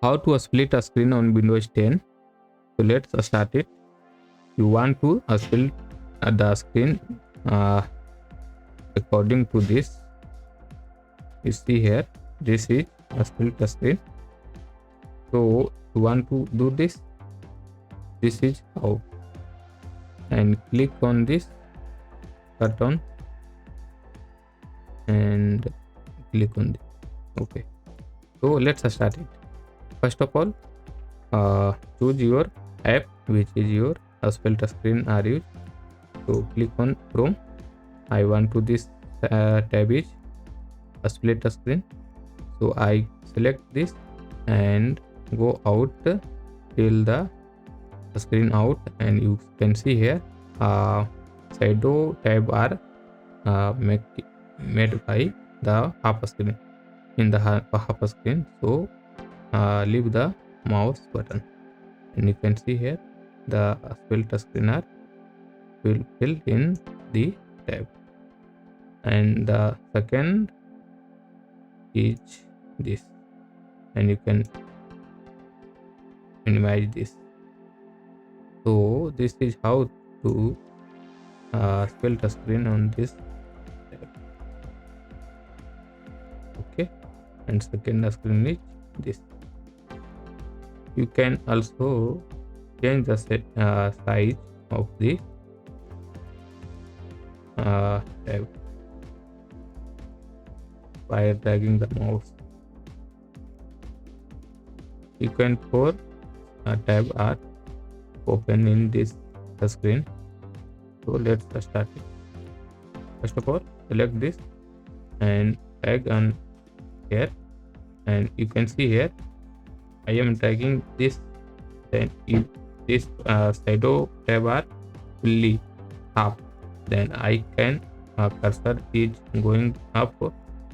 how to split a screen on Windows 10. So let's start it. You want to split the screen according to this. You see here, this is a split screen. So you want to do this. This is how. And click on this button and click on this. Okay. So let's start it. First of all, choose your app which is your Spilt Screen are used. So click on Chrome. I want to this tab is a Spilt Screen. So I select this and go out till the screen out, and you can see here shadow tab are made by the half screen in the half screen. So leave the mouse button, and you can see here the Spilt Screen are will fill in the tab. And the second is this, and you can minimize this. So this is how to Spilt Screen on this tab. Okay, and second screen is this. You can also change the size of the tab by dragging the mouse. You can four tab are open in this screen. So let's start it. First of all, select this and drag on here, and you can see here I am dragging this. Then if this shadow tab are fully up, then I can cursor is going up,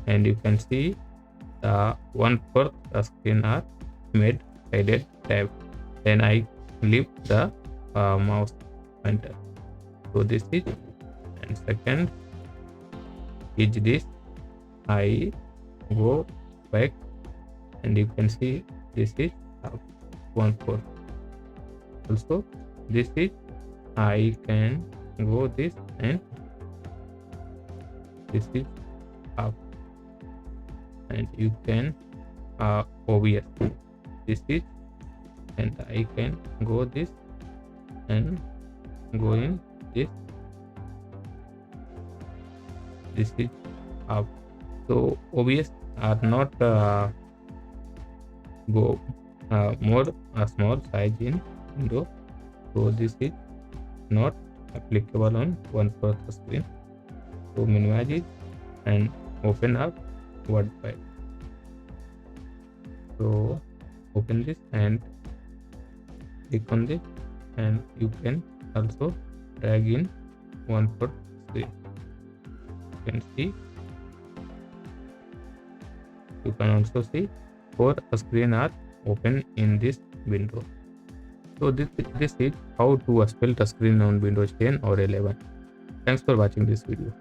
and you can see the 1/4 screen are made shaded tab. Then I leave the mouse pointer. So this is, and second is this. I go back, and you can see this is 1/4. Also this is, I can go this, and this is up, and you can obvious this is, and I can go this and go in this. This is up. So obvious are not go more small size in window. So this is not applicable on 1/4 screen. So minimize it and open up Word file. So open this and click on this, and you can also drag in 1/4 screen. You can see, you can also see 4 screen are open in this window. So this is how to Spilt Screen on Windows 10 or 11. Thanks for watching this video.